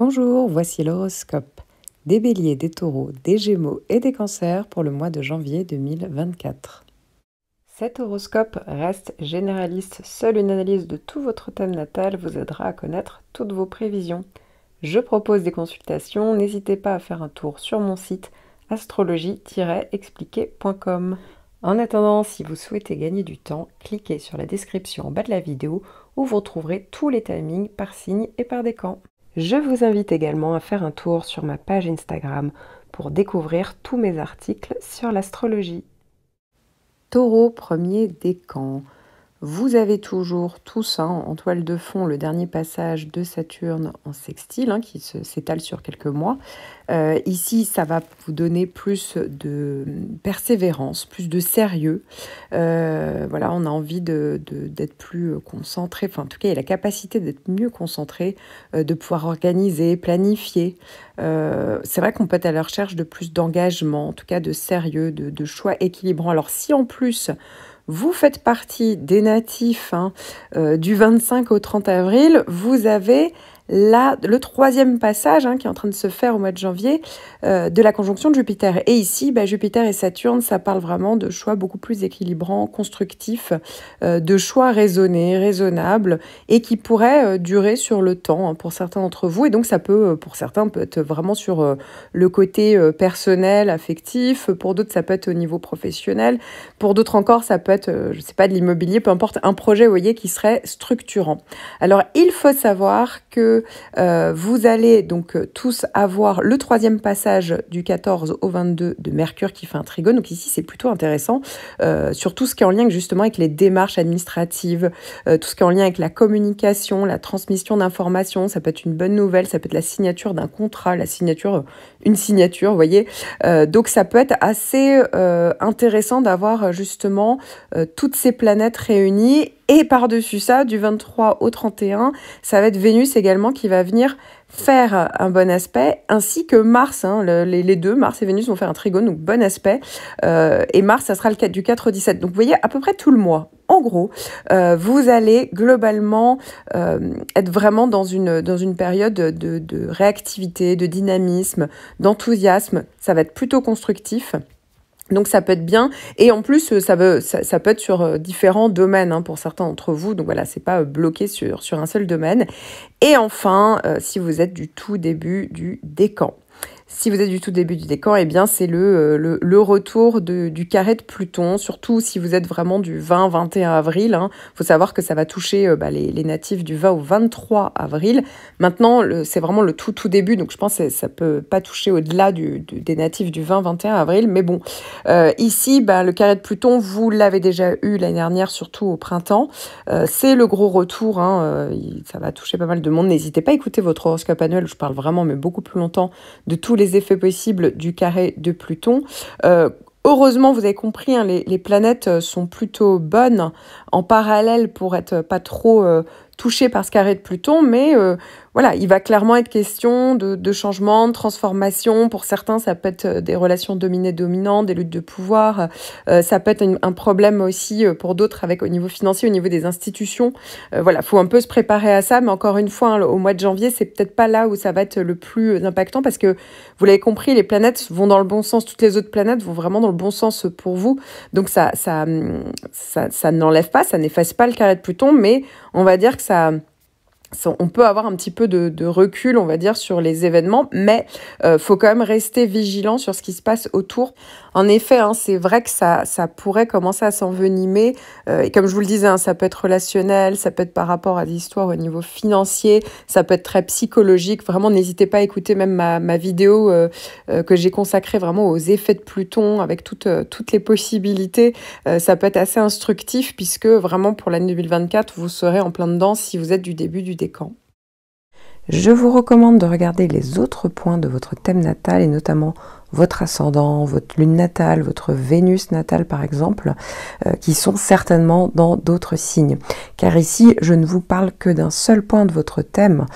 Bonjour, voici l'horoscope des Béliers, des Taureaux, des Gémeaux et des Cancers pour le mois de janvier 2024. Cet horoscope reste généraliste, seule une analyse de tout votre thème natal vous aidera à connaître toutes vos prévisions. Je propose des consultations, n'hésitez pas à faire un tour sur mon site astrologie-expliqué.com. En attendant, si vous souhaitez gagner du temps, cliquez sur la description en bas de la vidéo où vous retrouverez tous les timings par signe et par décan. Je vous invite également à faire un tour sur ma page Instagram pour découvrir tous mes articles sur l'astrologie. Taureau, premier décan. Vous avez toujours tout ça en toile de fond, le dernier passage de Saturne en sextile qui s'étale sur quelques mois. Ici, ça va vous donner plus de persévérance, plus de sérieux. Voilà, on a envie d'être plus concentré. Enfin, en tout cas, il y a la capacité d'être mieux concentré, de pouvoir organiser, planifier. C'est vrai qu'on peut être à la recherche de plus d'engagement, en tout cas de sérieux, de choix équilibrants. Alors, si en plus vous faites partie des natifs du 25 au 30 avril, vous avez le troisième passage qui est en train de se faire au mois de janvier de la conjonction de Jupiter. Et ici, Jupiter et Saturne, ça parle vraiment de choix beaucoup plus équilibrants, constructifs, de choix raisonnés, raisonnables et qui pourraient durer sur le temps pour certains d'entre vous. Et donc, ça peut, pour certains, peut être vraiment sur le côté personnel, affectif. Pour d'autres, ça peut être au niveau professionnel. Pour d'autres encore, ça peut être, je ne sais pas, de l'immobilier, peu importe, un projet, vous voyez, qui serait structurant. Alors, il faut savoir que vous allez donc tous avoir le troisième passage du 14 au 22 de Mercure qui fait un trigone. Donc ici, c'est plutôt intéressant sur tout ce qui est en lien justement avec les démarches administratives, tout ce qui est en lien avec la communication, la transmission d'informations. Ça peut être une bonne nouvelle, ça peut être la signature d'un contrat, une signature, vous voyez. Donc ça peut être assez intéressant d'avoir justement toutes ces planètes réunies. Et par-dessus ça, du 23 au 31, ça va être Vénus également qui va venir faire un bon aspect, ainsi que Mars. Les deux, Mars et Vénus, vont faire un trigone, donc bon aspect. Et Mars, ça sera du 4 au 17. Donc vous voyez, à peu près tout le mois. En gros, vous allez globalement être vraiment dans une période de réactivité, de dynamisme, d'enthousiasme. Ça va être plutôt constructif. Donc ça peut être bien, et en plus ça peut être sur différents domaines pour certains d'entre vous, donc voilà, c'est pas bloqué sur un seul domaine. Et enfin, si vous êtes du tout début du décan. Si vous êtes du tout début du décan, eh bien c'est le retour du carré de Pluton, surtout si vous êtes vraiment du 20-21 avril. Faut savoir que ça va toucher les natifs du 20 au 23 avril. Maintenant, c'est vraiment le tout début, donc je pense que ça peut pas toucher au-delà des natifs du 20-21 avril. Mais bon, ici, le carré de Pluton, vous l'avez déjà eu l'année dernière, surtout au printemps. C'est le gros retour, ça va toucher pas mal de monde. N'hésitez pas à écouter votre horoscope annuel, je parle vraiment, mais beaucoup plus longtemps, de tous les effets possibles du carré de Pluton. Heureusement, vous avez compris, les planètes sont plutôt bonnes en parallèle pour être pas trop touchées par ce carré de Pluton, mais voilà, il va clairement être question de changement, de transformation. Pour certains, ça peut être des relations dominées-dominantes, des luttes de pouvoir. Ça peut être un problème aussi pour d'autres au niveau financier, au niveau des institutions. Voilà, faut un peu se préparer à ça. Mais encore une fois, au mois de janvier, c'est peut-être pas là où ça va être le plus impactant parce que, vous l'avez compris, les planètes vont dans le bon sens. Toutes les autres planètes vont vraiment dans le bon sens pour vous. Donc ça n'enlève pas, ça n'efface pas le carré de Pluton, mais on va dire que on peut avoir un petit peu de recul, on va dire, sur les événements, mais faut quand même rester vigilant sur ce qui se passe autour. En effet, c'est vrai que ça pourrait commencer à s'envenimer. Et comme je vous le disais, ça peut être relationnel, ça peut être par rapport à des histoires au niveau financier, ça peut être très psychologique. Vraiment, n'hésitez pas à écouter même ma vidéo que j'ai consacrée vraiment aux effets de Pluton, avec toutes les possibilités. Ça peut être assez instructif, puisque vraiment pour l'année 2024, vous serez en plein dedans si vous êtes du début du décan. Je vous recommande de regarder les autres points de votre thème natal et notamment votre ascendant, votre lune natale, votre Vénus natale par exemple, qui sont certainement dans d'autres signes. Car ici, je ne vous parle que d'un seul point de votre thème,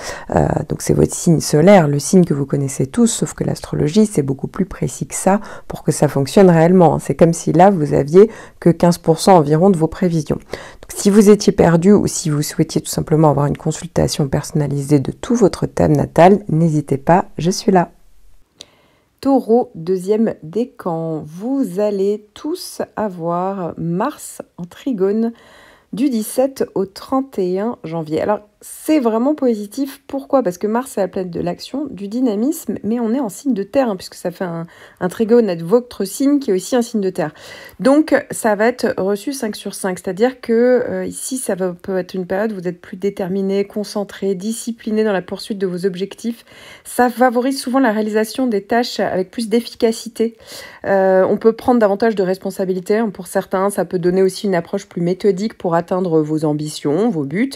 donc c'est votre signe solaire, le signe que vous connaissez tous, sauf que l'astrologie c'est beaucoup plus précis que ça pour que ça fonctionne réellement. C'est comme si là vous aviez que 15% environ de vos prévisions. Donc, si vous étiez perdu ou si vous souhaitiez tout simplement avoir une consultation personnalisée de tout votre thème natal, n'hésitez pas, je suis là. Taureau, deuxième décan, vous allez tous avoir Mars en trigone du 17 au 31 janvier. Alors, c'est vraiment positif. Pourquoi? Parce que Mars, c'est la planète de l'action, du dynamisme, mais on est en signe de terre, puisque ça fait un trigone avec votre signe, qui est aussi un signe de terre. Donc, ça va être reçu 5 sur 5. C'est-à-dire que ici, peut être une période où vous êtes plus déterminé, concentré, discipliné dans la poursuite de vos objectifs. Ça favorise souvent la réalisation des tâches avec plus d'efficacité. On peut prendre davantage de responsabilités. Pour certains, ça peut donner aussi une approche plus méthodique pour atteindre vos ambitions, vos buts.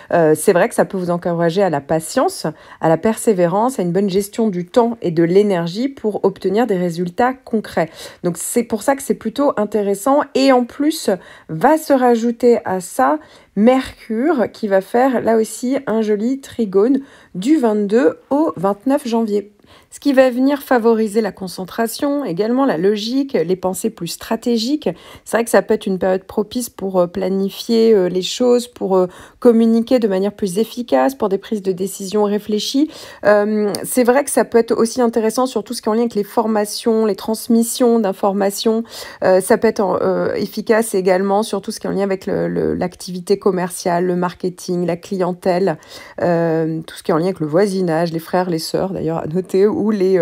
C'est vrai que ça peut vous encourager à la patience, à la persévérance, à une bonne gestion du temps et de l'énergie pour obtenir des résultats concrets. Donc c'est pour ça que c'est plutôt intéressant. Et en plus, va se rajouter à ça Mercure qui va faire là aussi un joli trigone du 22 au 29 janvier. Ce qui va venir favoriser la concentration, également la logique, les pensées plus stratégiques. C'est vrai que ça peut être une période propice pour planifier les choses, pour communiquer de manière plus efficace, pour des prises de décision réfléchies. C'est vrai que ça peut être aussi intéressant sur tout ce qui est en lien avec les formations, les transmissions d'informations. Ça peut être efficace également sur tout ce qui est en lien avec l'activité commerciale, le marketing, la clientèle, tout ce qui est en lien avec le voisinage, les frères, les sœurs d'ailleurs à noter, ou les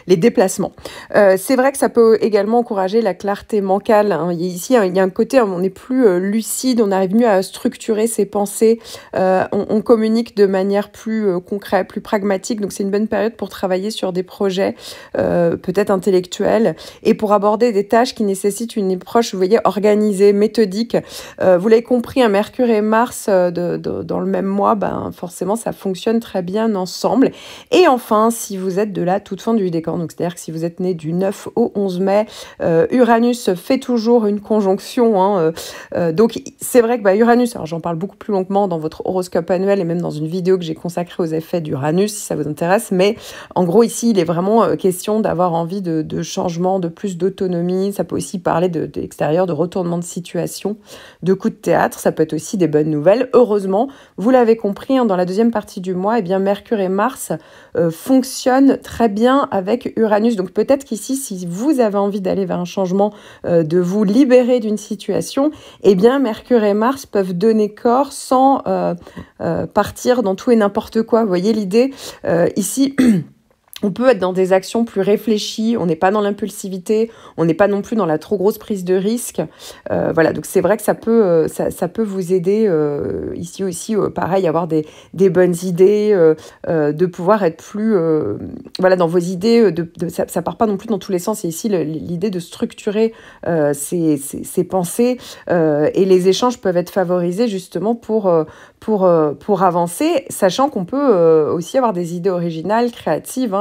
déplacements. C'est vrai que ça peut également encourager la clarté mentale. Ici, il y a un côté, on est plus lucide, on arrive mieux à structurer ses pensées, on communique de manière plus concrète, plus pragmatique. Donc, c'est une bonne période pour travailler sur des projets peut-être intellectuels et pour aborder des tâches qui nécessitent une approche, vous voyez, organisée, méthodique. Vous l'avez compris, un Mercure et Mars dans le même mois, forcément, ça fonctionne très bien ensemble. Et enfin, si vous êtes de la toute fin du décan, donc c'est-à-dire que si vous êtes né du 9 au 11 mai, Uranus fait toujours une conjonction. Donc c'est vrai que Uranus, alors j'en parle beaucoup plus longuement dans votre horoscope annuel et même dans une vidéo que j'ai consacrée aux effets d'Uranus, si ça vous intéresse, mais en gros ici, il est vraiment question d'avoir envie de changement, de plus d'autonomie. Ça peut aussi parler de l'extérieur, de retournement de situation, de coups de théâtre. Ça peut être aussi des bonnes nouvelles. Heureusement, vous l'avez compris, dans la deuxième partie du mois, Mercure et Mars fonctionnent très bien avec Uranus. Donc peut-être qu'ici, si vous avez envie d'aller vers un changement, de vous libérer d'une situation, Mercure et Mars peuvent donner corps sans partir dans tout et n'importe quoi. Vous voyez l'idée ici. On peut être dans des actions plus réfléchies, on n'est pas dans l'impulsivité, on n'est pas non plus dans la trop grosse prise de risque. Voilà, donc c'est vrai que ça peut vous aider ici aussi, pareil, avoir des bonnes idées, de pouvoir être plus dans vos idées. Ça part pas non plus dans tous les sens. Et ici, l'idée de structurer ses pensées et les échanges peuvent être favorisés justement pour avancer, sachant qu'on peut aussi avoir des idées originales, créatives,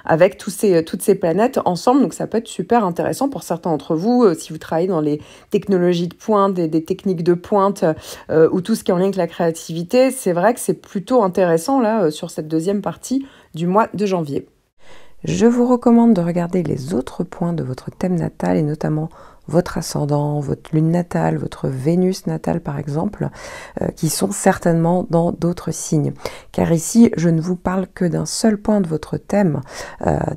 avec toutes ces planètes ensemble. Donc ça peut être super intéressant pour certains d'entre vous, si vous travaillez dans les technologies de pointe, des techniques de pointe, ou tout ce qui est en lien avec la créativité. C'est vrai que c'est plutôt intéressant là sur cette deuxième partie du mois de janvier. Je vous recommande de regarder les autres points de votre thème natal et notamment votre ascendant, votre lune natale, votre Vénus natale par exemple, qui sont certainement dans d'autres signes. Car ici, je ne vous parle que d'un seul point de votre thème,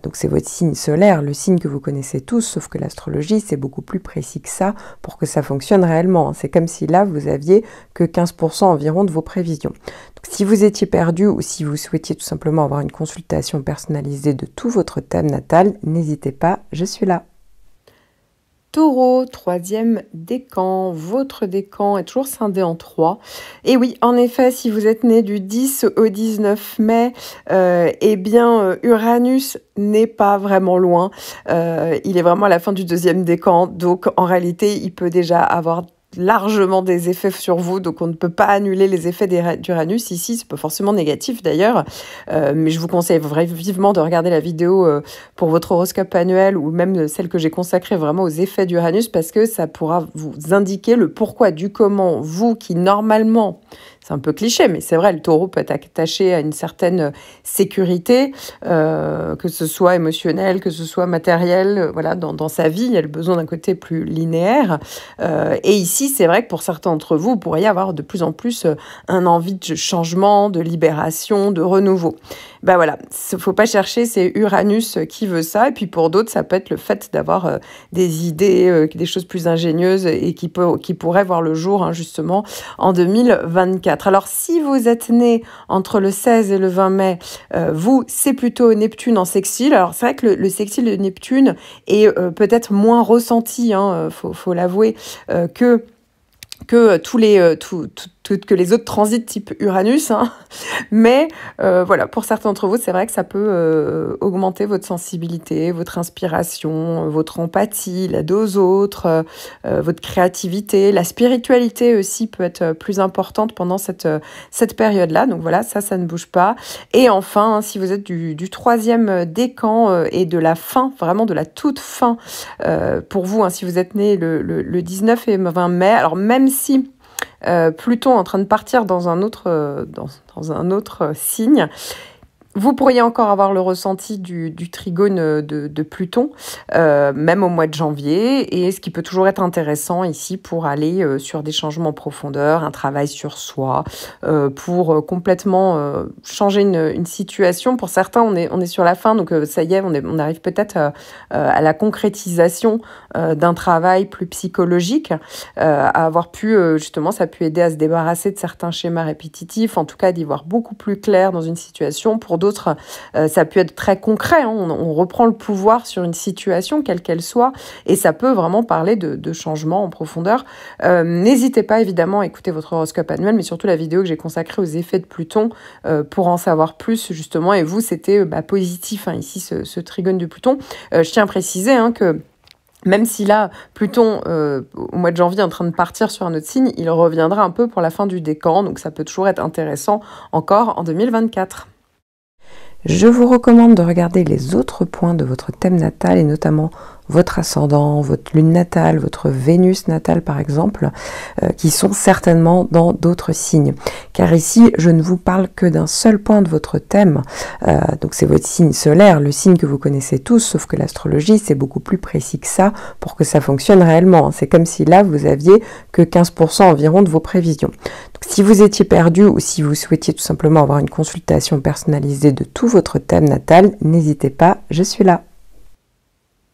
donc c'est votre signe solaire, le signe que vous connaissez tous, sauf que l'astrologie c'est beaucoup plus précis que ça pour que ça fonctionne réellement. C'est comme si là vous aviez que 15% environ de vos prévisions. Donc, si vous étiez perdu ou si vous souhaitiez tout simplement avoir une consultation personnalisée de tout votre thème natal, n'hésitez pas, je suis là. Taureau, troisième décan, votre décan est toujours scindé en 3. Et oui, en effet, si vous êtes né du 10 au 19 mai, Uranus n'est pas vraiment loin. Il est vraiment à la fin du deuxième décan, donc en réalité, il peut déjà avoir largement des effets sur vous, donc on ne peut pas annuler les effets d'Uranus ici, c'est pas forcément négatif d'ailleurs, mais je vous conseille vivement de regarder la vidéo pour votre horoscope annuel ou même celle que j'ai consacrée vraiment aux effets d'Uranus, parce que ça pourra vous indiquer le pourquoi du comment vous qui normalement, c'est un peu cliché, mais c'est vrai, le taureau peut être attaché à une certaine sécurité, que ce soit émotionnelle, que ce soit matérielle, voilà, dans sa vie, il y a le besoin d'un côté plus linéaire. Et ici, c'est vrai que pour certains d'entre vous, vous pourriez avoir de plus en plus un envie de changement, de libération, de renouveau. Ben voilà, faut pas chercher, c'est Uranus qui veut ça. Et puis pour d'autres, ça peut être le fait d'avoir des idées, des choses plus ingénieuses et qui pourraient voir le jour, hein, justement, en 2024. Alors, si vous êtes né entre le 16 et le 20 mai, vous, c'est plutôt Neptune en sextile. Alors, c'est vrai que le sextile de Neptune est peut-être moins ressenti, hein, faut l'avouer, que que les autres transits type Uranus, hein. Mais voilà, pour certains d'entre vous, c'est vrai que ça peut augmenter votre sensibilité, votre inspiration, votre empathie, l'aide aux autres, votre créativité, la spiritualité aussi peut être plus importante pendant cette période-là. Donc voilà, ça ne bouge pas. Et enfin, hein, si vous êtes du troisième décan et de la fin, vraiment de la toute fin, pour vous, hein, si vous êtes né le 19 et 20 mai, alors même si Pluton est en train de partir dans un autre, dans un autre signe, vous pourriez encore avoir le ressenti du trigone de Pluton, même au mois de janvier, et ce qui peut toujours être intéressant ici pour aller sur des changements en profondeur, un travail sur soi, pour complètement changer une situation. Pour certains, on est sur la fin, donc ça y est, on arrive peut-être à la concrétisation d'un travail plus psychologique, à avoir pu, justement, ça a pu aider à se débarrasser de certains schémas répétitifs, en tout cas d'y voir beaucoup plus clair dans une situation. Pour d'autres, ça peut être très concret, hein. On reprend le pouvoir sur une situation, quelle qu'elle soit, et ça peut vraiment parler de changement en profondeur. N'hésitez pas évidemment à écouter votre horoscope annuel, mais surtout la vidéo que j'ai consacrée aux effets de Pluton pour en savoir plus justement. Et vous, c'était positif, hein, ici, ce trigone de Pluton. Je tiens à préciser, hein, que même si là, Pluton, au mois de janvier, est en train de partir sur un autre signe, il reviendra un peu pour la fin du décan, donc ça peut toujours être intéressant encore en 2024. Je vous recommande de regarder les autres points de votre thème natal et notamment votre ascendant, votre lune natale, votre Vénus natale par exemple, qui sont certainement dans d'autres signes. Car ici, je ne vous parle que d'un seul point de votre thème, donc c'est votre signe solaire, le signe que vous connaissez tous, sauf que l'astrologie c'est beaucoup plus précis que ça pour que ça fonctionne réellement. C'est comme si là vous aviez que 15% environ de vos prévisions. Donc si vous étiez perdu ou si vous souhaitiez tout simplement avoir une consultation personnalisée de tout votre thème natal, n'hésitez pas, je suis là.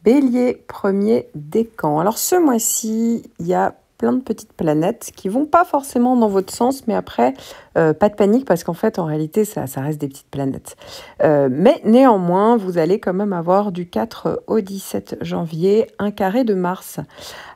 Bélier, premier décan. Alors ce mois-ci, il y a plein de petites planètes qui vont pas forcément dans votre sens, mais après, pas de panique parce qu'en fait, en réalité, ça reste des petites planètes. Mais néanmoins, vous allez quand même avoir du 4 au 17 janvier un carré de Mars.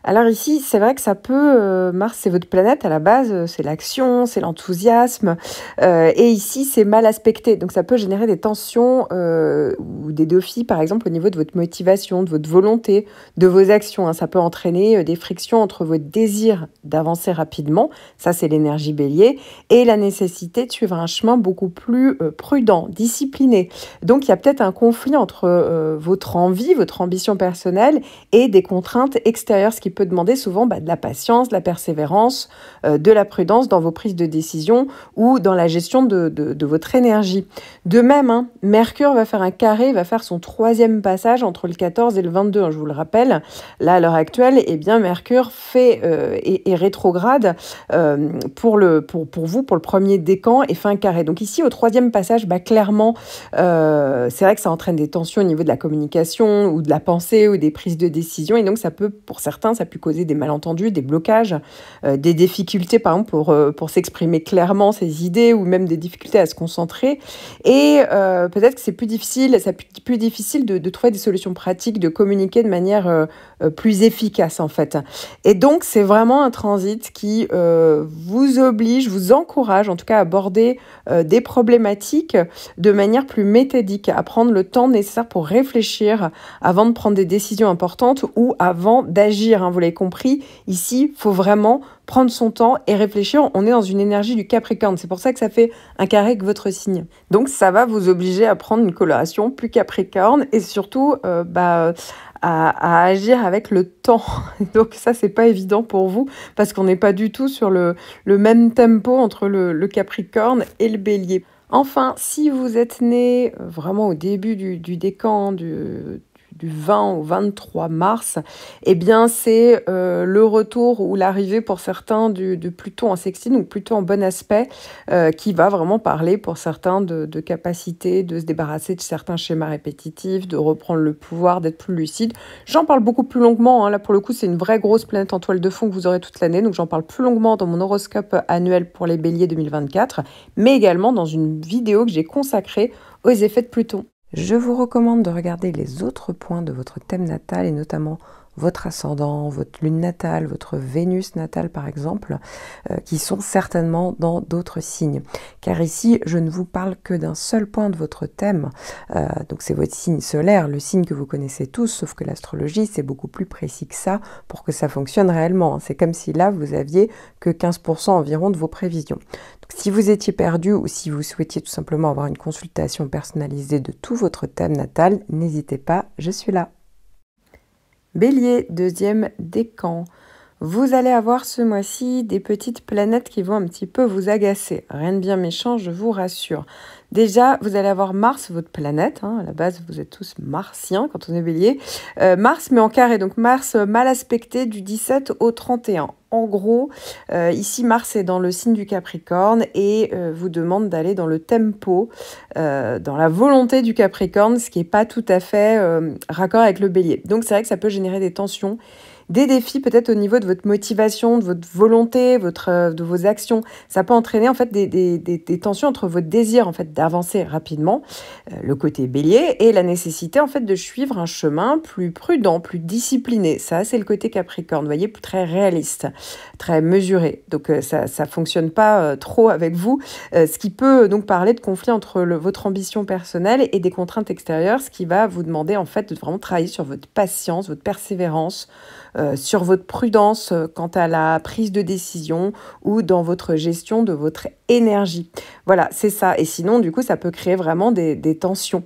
Alors ici, c'est vrai que ça peut... Mars, c'est votre planète à la base, c'est l'action, c'est l'enthousiasme. Et ici, c'est mal aspecté. Donc ça peut générer des tensions ou des défis, par exemple, au niveau de votre motivation, de votre volonté, de vos actions, hein. Ça peut entraîner des frictions entre votre désir d'avancer rapidement, ça c'est l'énergie bélier, et la nécessité de suivre un chemin beaucoup plus prudent, discipliné. Donc il y a peut-être un conflit entre votre envie, votre ambition personnelle et des contraintes extérieures, ce qui peut demander souvent de la patience, de la persévérance, de la prudence dans vos prises de décision ou dans la gestion de votre énergie. De même, hein, Mercure va faire un carré, va faire son troisième passage entre le 14 et le 22, hein, je vous le rappelle. Là, à l'heure actuelle, eh bien, Mercure fait est rétrograde pour vous, pour le premier décan, et fait un carré. Donc ici, au troisième passage, clairement, c'est vrai que ça entraîne des tensions au niveau de la communication ou de la pensée ou des prises de décision, et donc ça peut, pour certains, ça peut causer des malentendus, des blocages, des difficultés, par exemple, pour s'exprimer clairement ses idées, ou même des difficultés à se concentrer. Et peut-être que c'est plus difficile de trouver des solutions pratiques, de communiquer de manière plus efficace, en fait. Et donc, c'est vraiment un transit qui vous oblige, vous encourage courage, en tout cas, à aborder des problématiques de manière plus méthodique, à prendre le temps nécessaire pour réfléchir avant de prendre des décisions importantes ou avant d'agir, hein, vous l'avez compris. Ici, il faut vraiment prendre son temps et réfléchir. On est dans une énergie du Capricorne. C'est pour ça que ça fait un carré avec votre signe. Donc, ça va vous obliger à prendre une coloration plus Capricorne et surtout à agir avec le temps. Donc, ça, c'est pas évident pour vous parce qu'on n'est pas du tout sur le même tempo entre le Capricorne et le Bélier. Enfin, si vous êtes né vraiment au début du décan, du 20 au 23 mars, eh bien c'est le retour ou l'arrivée pour certains de Pluton en sextile, donc Pluton en bon aspect, qui va vraiment parler pour certains de capacité de se débarrasser de certains schémas répétitifs, de reprendre le pouvoir, d'être plus lucide. J'en parle beaucoup plus longuement, hein. Là pour le coup c'est une vraie grosse planète en toile de fond que vous aurez toute l'année, donc j'en parle plus longuement dans mon horoscope annuel pour les Béliers 2024, mais également dans une vidéo que j'ai consacrée aux effets de Pluton. Je vous recommande de regarder les autres points de votre thème natal et notamment votre ascendant, votre lune natale, votre Vénus natale par exemple, qui sont certainement dans d'autres signes. Car ici, je ne vous parle que d'un seul point de votre thème, donc c'est votre signe solaire, le signe que vous connaissez tous, sauf que l'astrologie c'est beaucoup plus précis que ça pour que ça fonctionne réellement. C'est comme si là vous aviez que 15% environ de vos prévisions. Donc, si vous étiez perdu ou si vous souhaitiez tout simplement avoir une consultation personnalisée de tout votre thème natal, n'hésitez pas, je suis là. Bélier, deuxième décan. Vous allez avoir ce mois-ci des petites planètes qui vont un petit peu vous agacer. Rien de bien méchant, je vous rassure. Déjà, vous allez avoir Mars, votre planète. Hein, à la base, vous êtes tous martiens quand on est bélier. Mars, mais en carré. Donc Mars mal aspecté du 17 au 31. En gros, ici, Mars est dans le signe du Capricorne et vous demande d'aller dans le tempo, dans la volonté du Capricorne, ce qui n'est pas tout à fait raccord avec le bélier. Donc c'est vrai que ça peut générer des tensions, des défis peut-être au niveau de votre motivation, de votre volonté, de vos actions. Ça peut entraîner en fait des tensions entre votre désir en fait d'avancer rapidement, le côté bélier, et la nécessité en fait de suivre un chemin plus prudent, plus discipliné. Ça, c'est le côté Capricorne, vous voyez, très réaliste, très mesuré. Donc ça fonctionne pas trop avec vous, ce qui peut donc parler de conflit entre votre ambition personnelle et des contraintes extérieures, ce qui va vous demander en fait de vraiment travailler sur votre patience, votre persévérance, sur votre prudence quant à la prise de décision ou dans votre gestion de votre énergie. Voilà, c'est ça. Et sinon, du coup, ça peut créer vraiment des tensions.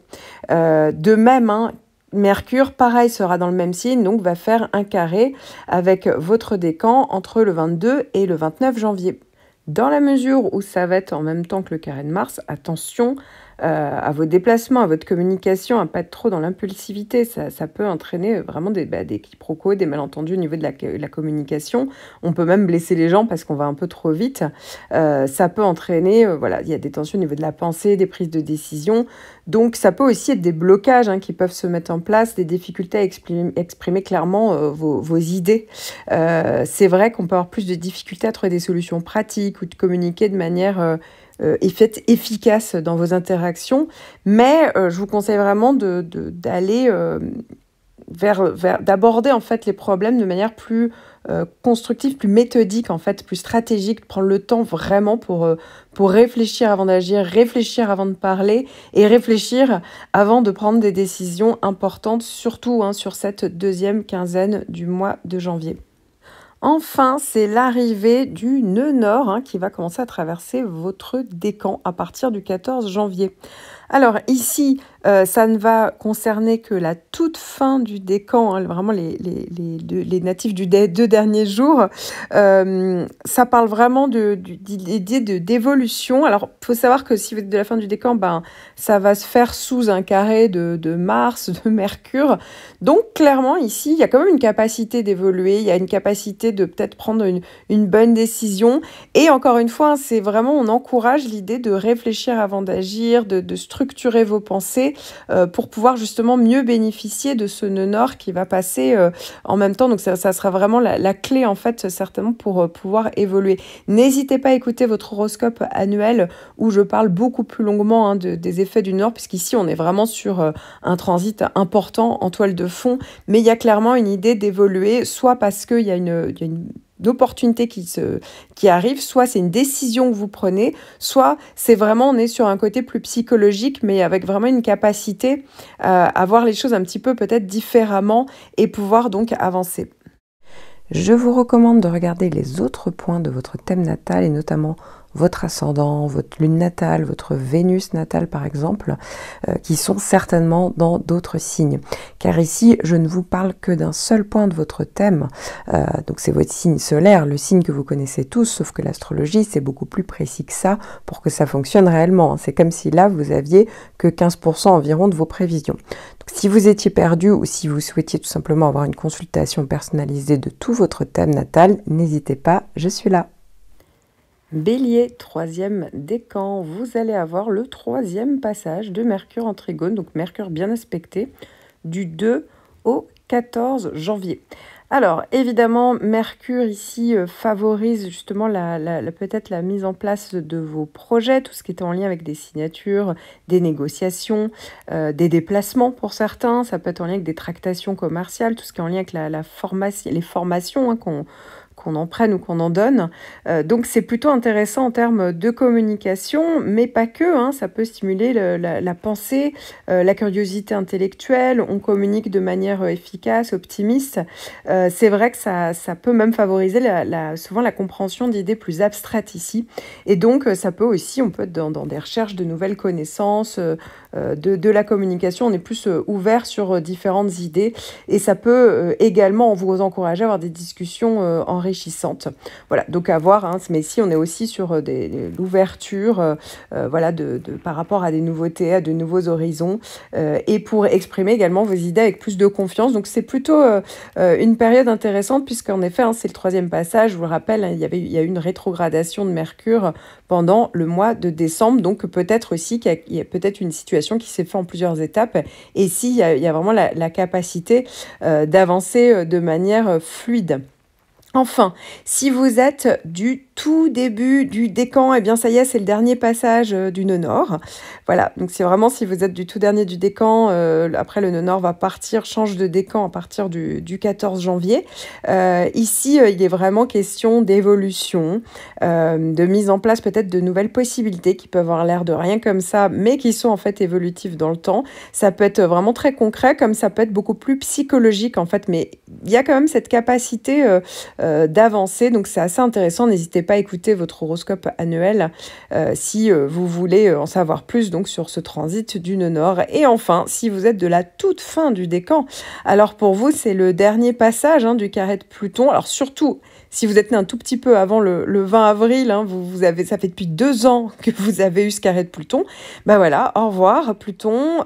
De même, hein, Mercure, pareil, sera dans le même signe, donc va faire un carré avec votre décan entre le 22 et le 29 janvier. Dans la mesure où ça va être en même temps que le carré de Mars, attention à vos déplacements, à votre communication, à ne pas être trop dans l'impulsivité. Ça peut entraîner vraiment des quiproquos, des malentendus au niveau de la communication. On peut même blesser les gens parce qu'on va un peu trop vite. Ça peut entraîner, voilà, il y a des tensions au niveau de la pensée, des prises de décision. Donc ça peut aussi être des blocages qui peuvent se mettre en place, des difficultés à exprimer clairement vos idées. C'est vrai qu'on peut avoir plus de difficultés à trouver des solutions pratiques ou de communiquer de manière efficace dans vos interactions, mais je vous conseille vraiment d'aller d'aborder en fait les problèmes de manière plus constructive, plus méthodique en fait, plus stratégique, prendre le temps vraiment pour réfléchir avant d'agir, réfléchir avant de parler et réfléchir avant de prendre des décisions importantes, surtout sur cette deuxième quinzaine du mois de janvier. Enfin, c'est l'arrivée du nœud nord qui va commencer à traverser votre décan à partir du 14 janvier. Alors ici, ça ne va concerner que la toute fin du décan, vraiment les natifs du deux derniers jours. Ça parle vraiment d'idée d'évolution. Alors, il faut savoir que si vous êtes de la fin du décan, ça va se faire sous un carré de Mars, de Mercure. Donc, clairement, ici, il y a quand même une capacité d'évoluer, il y a une capacité de peut-être prendre une bonne décision. Et encore une fois, c'est vraiment, on encourage l'idée de réfléchir avant d'agir, de structurer vos pensées pour pouvoir justement mieux bénéficier de ce nœud nord qui va passer en même temps. Donc ça sera vraiment la clé en fait certainement pour pouvoir évoluer. N'hésitez pas à écouter votre horoscope annuel où je parle beaucoup plus longuement des effets du nord, puisqu'ici on est vraiment sur un transit important en toile de fond, mais il y a clairement une idée d'évoluer, soit parce qu'il y a une opportunité qui arrive, soit c'est une décision que vous prenez, soit c'est vraiment, on est sur un côté plus psychologique, mais avec vraiment une capacité à voir les choses un petit peu peut-être différemment et pouvoir donc avancer. Je vous recommande de regarder les autres points de votre thème natal et notamment votre ascendant, votre lune natale, votre Vénus natale par exemple, qui sont certainement dans d'autres signes. Car ici, je ne vous parle que d'un seul point de votre thème, donc c'est votre signe solaire, le signe que vous connaissez tous, sauf que l'astrologie c'est beaucoup plus précis que ça pour que ça fonctionne réellement. C'est comme si là vous aviez que 15% environ de vos prévisions. Donc, si vous étiez perdu ou si vous souhaitiez tout simplement avoir une consultation personnalisée de tout votre thème natal, n'hésitez pas, je suis là. Bélier, troisième décan, vous allez avoir le troisième passage de Mercure en Trigone, donc Mercure bien aspecté, du 2 au 14 janvier. Alors, évidemment, Mercure ici favorise justement peut-être la mise en place de vos projets, tout ce qui est en lien avec des signatures, des négociations, des déplacements pour certains. Ça peut être en lien avec des tractations commerciales, tout ce qui est en lien avec les formations qu'on en prenne ou qu'on en donne. Donc c'est plutôt intéressant en termes de communication, mais pas que, hein, ça peut stimuler la pensée, la curiosité intellectuelle, on communique de manière efficace, optimiste. C'est vrai que ça peut même favoriser souvent la compréhension d'idées plus abstraites ici. Et donc ça peut aussi, on peut être dans des recherches de nouvelles connaissances, de la communication, on est plus ouvert sur différentes idées et ça peut également vous encourager à avoir des discussions enrichissantes. Voilà, donc à voir, hein, mais ici on est aussi sur l'ouverture voilà, par rapport à des nouveautés, à de nouveaux horizons et pour exprimer également vos idées avec plus de confiance. Donc c'est plutôt une période intéressante puisqu'en effet, hein, c'est le troisième passage, je vous le rappelle, hein, il y a eu une rétrogradation de Mercure pendant le mois de décembre, donc peut-être aussi qu'il y a peut-être une situation qui s'est faite en plusieurs étapes, et ici il y a vraiment la capacité d'avancer de manière fluide. Enfin, si vous êtes du tout début du décan, eh bien ça y est, c'est le dernier passage du nœud nord. Voilà, donc c'est vraiment si vous êtes du tout dernier du décan, après le nœud nord va partir, change de décan à partir du 14 janvier. Ici, il est vraiment question d'évolution, de mise en place peut-être de nouvelles possibilités qui peuvent avoir l'air de rien comme ça, mais qui sont en fait évolutives dans le temps. Ça peut être vraiment très concret, comme ça peut être beaucoup plus psychologique en fait, mais il y a quand même cette capacité d'avancer, donc c'est assez intéressant. N'hésitez pas à écouter votre horoscope annuel si vous voulez en savoir plus donc sur ce transit du nœud nord. Et enfin, si vous êtes de la toute fin du décan, alors pour vous c'est le dernier passage du carré de Pluton. Alors surtout si vous êtes né un tout petit peu avant le 20 avril, hein, ça fait depuis 2 ans que vous avez eu ce carré de Pluton. Ben voilà, au revoir Pluton.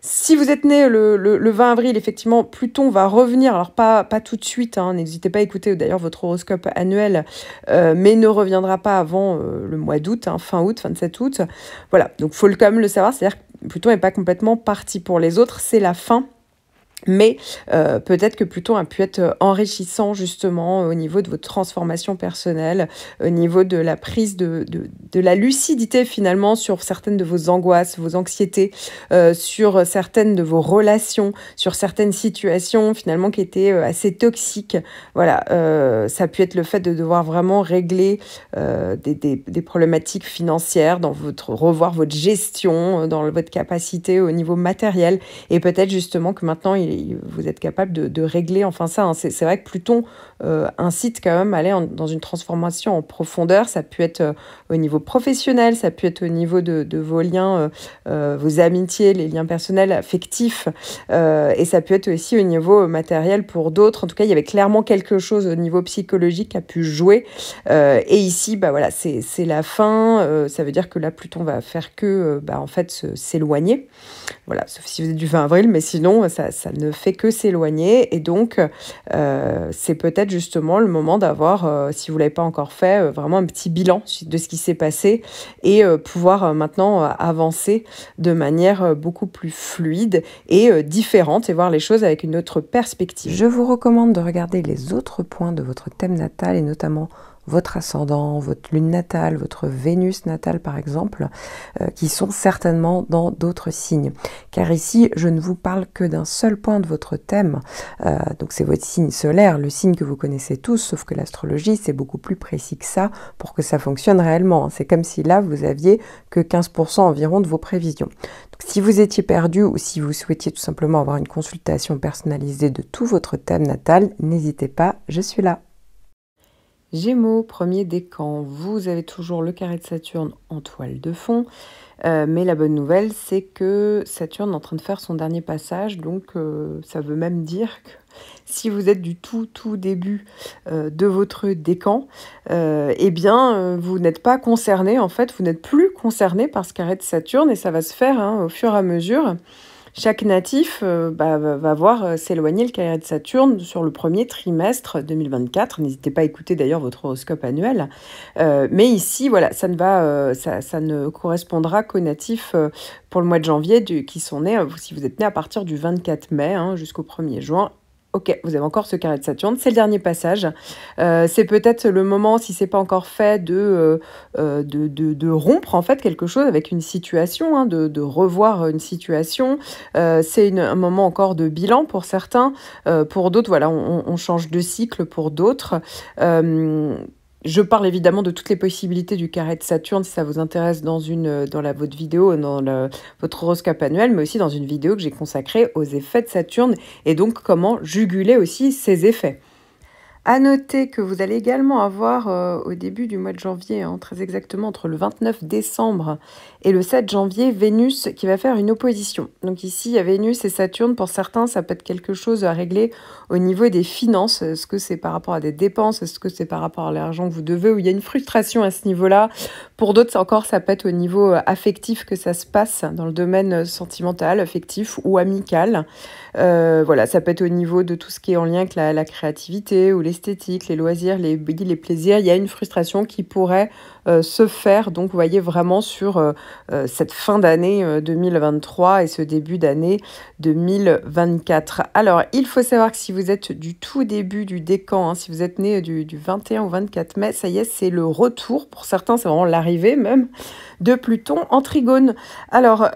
Si vous êtes né le 20 avril, effectivement, Pluton va revenir. Alors pas tout de suite, hein, n'hésitez pas à écouter d'ailleurs votre horoscope annuel, mais ne reviendra pas avant le mois d'août, hein, fin août, 27 août. Voilà, donc il faut quand même le savoir, c'est-à-dire que Pluton n'est pas complètement parti pour les autres, c'est la fin. Mais peut-être que Pluton a pu être enrichissant justement au niveau de votre transformation personnelle, au niveau de la prise de la lucidité finalement sur certaines de vos angoisses, vos anxiétés, sur certaines de vos relations, sur certaines situations finalement qui étaient assez toxiques. Voilà, ça a pu être le fait de devoir vraiment régler des problématiques financières, revoir votre gestion, dans votre capacité au niveau matériel, et peut-être justement que maintenant vous êtes capable de régler enfin ça, hein. C'est vrai que Pluton incite quand même à aller dans une transformation en profondeur. Ça peut être au niveau professionnel, ça peut être au niveau de vos liens, vos amitiés, les liens personnels, affectifs, et ça peut être aussi au niveau matériel pour d'autres. En tout cas, il y avait clairement quelque chose au niveau psychologique qui a pu jouer, et ici bah voilà, c'est la fin. Ça veut dire que là Pluton va faire que en fait s'éloigner, voilà, sauf si vous êtes du 20 avril, mais sinon ça ne fait que s'éloigner. Et donc c'est peut-être justement le moment d'avoir, si vous ne l'avez pas encore fait, vraiment un petit bilan de ce qui s'est passé, et pouvoir maintenant avancer de manière beaucoup plus fluide et différente, et voir les choses avec une autre perspective. Je vous recommande de regarder les autres points de votre thème natal et notamment votre ascendant, votre lune natale, votre Vénus natale par exemple, qui sont certainement dans d'autres signes. Car ici, je ne vous parle que d'un seul point de votre thème, donc c'est votre signe solaire, le signe que vous connaissez tous, sauf que l'astrologie, c'est beaucoup plus précis que ça pour que ça fonctionne réellement. C'est comme si là, vous aviez que 15% environ de vos prévisions. Donc, si vous étiez perdu ou si vous souhaitiez tout simplement avoir une consultation personnalisée de tout votre thème natal, n'hésitez pas, je suis là. Gémeaux, premier décan, vous avez toujours le carré de Saturne en toile de fond, mais la bonne nouvelle, c'est que Saturne est en train de faire son dernier passage, donc ça veut même dire que si vous êtes du tout début de votre décan, eh bien, vous n'êtes pas concerné, en fait, vous n'êtes plus concerné par ce carré de Saturne, et ça va se faire au fur et à mesure. Chaque natif va voir s'éloigner le carré de Saturne sur le premier trimestre 2024. N'hésitez pas à écouter d'ailleurs votre horoscope annuel. Mais ici, voilà, ça ne correspondra qu'aux natifs pour le mois de janvier qui sont nés, si vous êtes nés à partir du 24 mai jusqu'au 1er juin. Ok, vous avez encore ce carré de Saturne, c'est le dernier passage. C'est peut-être le moment, si c'est pas encore fait, de rompre en fait quelque chose avec une situation, de revoir une situation. C'est un moment encore de bilan pour certains. Pour d'autres, voilà, on change de cycle pour d'autres. Je parle évidemment de toutes les possibilités du carré de Saturne si ça vous intéresse votre vidéo, votre horoscope annuel, mais aussi dans une vidéo que j'ai consacrée aux effets de Saturne et donc comment juguler aussi ces effets. À noter que vous allez également avoir au début du mois de janvier, très exactement entre le 29 décembre et le 7 janvier, Vénus qui va faire une opposition. Donc ici, il y a Vénus et Saturne. Pour certains, ça peut être quelque chose à régler au niveau des finances. Est-ce que c'est par rapport à des dépenses? Est-ce que c'est par rapport à l'argent que vous devez? Ou il y a une frustration à ce niveau-là? Pour d'autres, encore, ça peut être au niveau affectif que ça se passe dans le domaine sentimental, affectif ou amical. Voilà, ça peut être au niveau de tout ce qui est en lien avec la créativité ou l'esthétique, les loisirs, les plaisirs. Il y a une frustration qui pourrait se faire. Donc, vous voyez vraiment sur cette fin d'année 2023 et ce début d'année 2024. Alors, il faut savoir que si vous êtes du tout début du décan, si vous êtes né du 21 au 24 mai, ça y est, c'est le retour. Pour certains, c'est vraiment l'arrivée même de Pluton en trigone. Alors,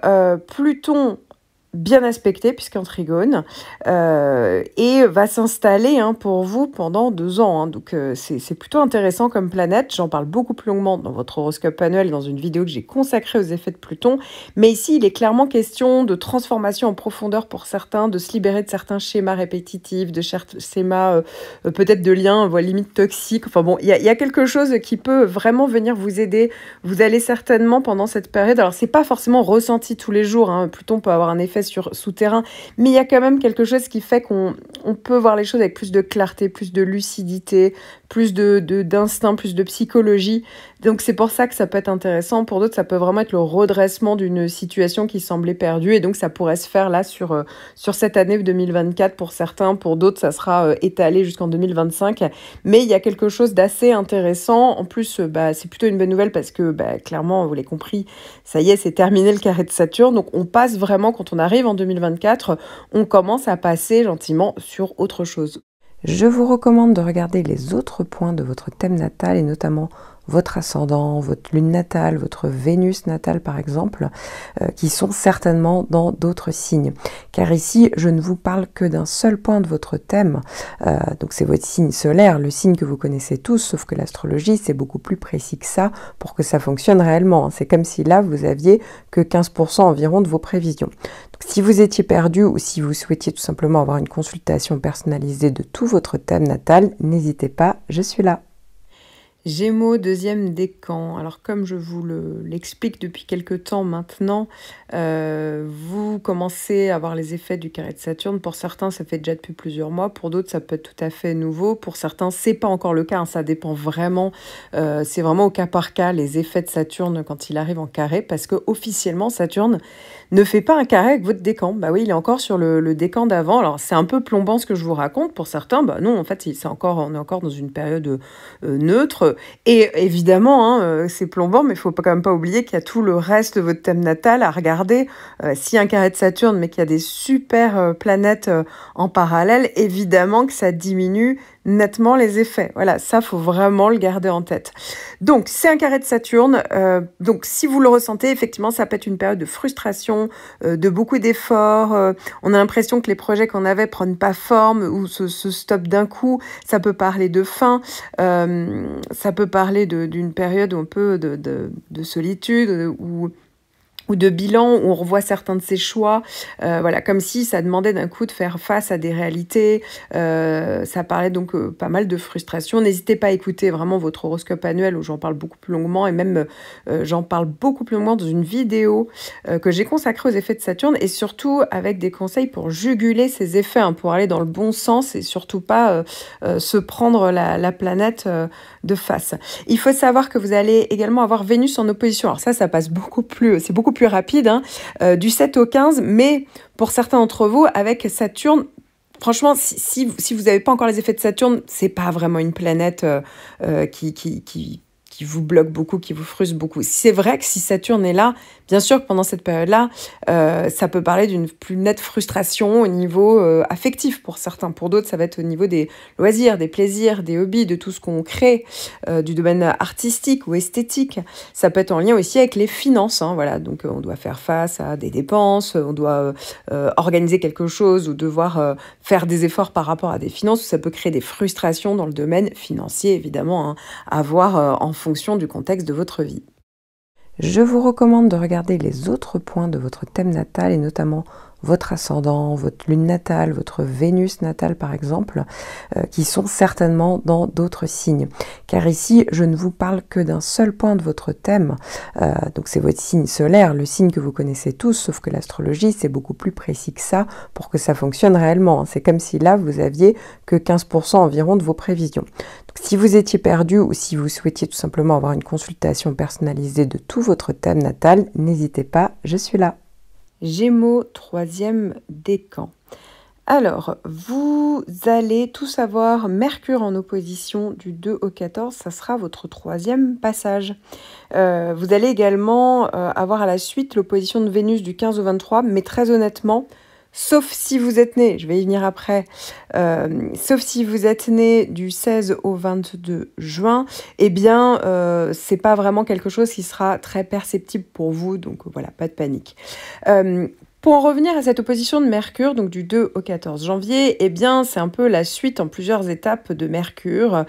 Pluton bien aspecté puisqu'en trigone et va s'installer pour vous pendant 2 ans. Donc c'est plutôt intéressant comme planète. J'en parle beaucoup plus longuement dans votre horoscope annuel dans une vidéo que j'ai consacrée aux effets de Pluton. Mais ici, il est clairement question de transformation en profondeur pour certains, de se libérer de certains schémas répétitifs, de schémas peut-être de liens, limite toxiques. Enfin bon, il y a quelque chose qui peut vraiment venir vous aider. Vous allez certainement pendant cette période, alors c'est pas forcément ressenti tous les jours, Pluton peut avoir un effet souterrain, mais il y a quand même quelque chose qui fait qu'on peut voir les choses avec plus de clarté, plus de lucidité, plus d'instinct, plus de psychologie. Donc c'est pour ça que ça peut être intéressant. Pour d'autres, ça peut vraiment être le redressement d'une situation qui semblait perdue, et donc ça pourrait se faire là sur cette année 2024 pour certains. Pour d'autres, ça sera étalé jusqu'en 2025. Mais il y a quelque chose d'assez intéressant. En plus, c'est plutôt une bonne nouvelle parce que clairement, vous l'avez compris, ça y est, c'est terminé le carré de Saturne. Donc on passe vraiment, quand on arrive en 2024, on commence à passer gentiment sur autre chose. Je vous recommande de regarder les autres points de votre thème natal et notamment votre ascendant, votre lune natale, votre Vénus natale par exemple, qui sont certainement dans d'autres signes. Car ici, je ne vous parle que d'un seul point de votre thème, donc c'est votre signe solaire, le signe que vous connaissez tous, sauf que l'astrologie, c'est beaucoup plus précis que ça pour que ça fonctionne réellement. C'est comme si là, vous aviez que 15% environ de vos prévisions. Donc, si vous étiez perdu ou si vous souhaitiez tout simplement avoir une consultation personnalisée de tout votre thème natal, n'hésitez pas, je suis là. Gémeaux, deuxième décan. Alors comme je vous l'explique depuis quelques temps maintenant, vous commencez à avoir les effets du carré de Saturne. Pour certains, ça fait déjà depuis plusieurs mois. Pour d'autres, ça peut être tout à fait nouveau. Pour certains, c'est pas encore le cas. Ça dépend vraiment. C'est vraiment au cas par cas les effets de Saturne quand il arrive en carré, parce que officiellement Saturne ne fait pas un carré avec votre décan. Bah oui, il est encore sur le décan d'avant. Alors c'est un peu plombant ce que je vous raconte. Pour certains, non, en fait, on est encore dans une période neutre. Et évidemment, c'est plombant, mais il ne faut quand même pas oublier qu'il y a tout le reste de votre thème natal à regarder. Si un carré de Saturne, mais qu'il y a des super planètes en parallèle, évidemment que ça diminue nettement les effets. Voilà, ça, faut vraiment le garder en tête. Donc, c'est un carré de Saturne. Donc, si vous le ressentez, effectivement, ça peut être une période de frustration, de beaucoup d'efforts. On a l'impression que les projets qu'on avait prennent pas forme ou se stoppent d'un coup. Ça peut parler de fin. Ça peut parler d'une période un peu de solitude ou de bilan, où on revoit certains de ses choix, voilà, comme si ça demandait d'un coup de faire face à des réalités. Ça parlait donc pas mal de frustration. N'hésitez pas à écouter vraiment votre horoscope annuel, où j'en parle beaucoup plus longuement, et même j'en parle beaucoup plus longuement dans une vidéo que j'ai consacrée aux effets de Saturne, et surtout avec des conseils pour juguler ces effets, hein, pour aller dans le bon sens, et surtout pas se prendre la planète de face. Il faut savoir que vous allez également avoir Vénus en opposition. Alors ça passe c'est beaucoup plus rapide, hein, du 7 au 15, mais pour certains d'entre vous, avec Saturne, franchement, si vous n'avez pas encore les effets de Saturne, c'est pas vraiment une planète qui vous bloque beaucoup, qui vous frustre beaucoup. C'est vrai que si Saturne est là, bien sûr que pendant cette période-là, ça peut parler d'une plus nette frustration au niveau affectif pour certains. Pour d'autres, ça va être au niveau des loisirs, des plaisirs, des hobbies, de tout ce qu'on crée, du domaine artistique ou esthétique. Ça peut être en lien aussi avec les finances, hein, voilà. Donc, on doit faire face à des dépenses, on doit organiser quelque chose ou devoir faire des efforts par rapport à des finances. Ça peut créer des frustrations dans le domaine financier, évidemment, hein, à voir en fonction du contexte de votre vie. Je vous recommande de regarder les autres points de votre thème natal, et notamment votre ascendant, votre lune natale, votre Vénus natale par exemple, qui sont certainement dans d'autres signes. Car ici, je ne vous parle que d'un seul point de votre thème, donc c'est votre signe solaire, le signe que vous connaissez tous, sauf que l'astrologie, c'est beaucoup plus précis que ça pour que ça fonctionne réellement. C'est comme si là, vous aviez que 15% environ de vos prévisions. Donc, si vous étiez perdu ou si vous souhaitiez tout simplement avoir une consultation personnalisée de tout votre thème natal, n'hésitez pas, je suis là. Gémeaux, troisième décan. Alors, vous allez tout savoir, Mercure en opposition du 2 au 14, ça sera votre troisième passage. Vous allez également avoir à la suite l'opposition de Vénus du 15 au 23, mais très honnêtement, sauf si vous êtes né, je vais y venir après, sauf si vous êtes né du 16 au 22 juin, eh bien, c'est pas vraiment quelque chose qui sera très perceptible pour vous, donc voilà, pas de panique. Pour en revenir à cette opposition de Mercure, donc du 2 au 14 janvier, eh bien, c'est un peu la suite en plusieurs étapes de Mercure,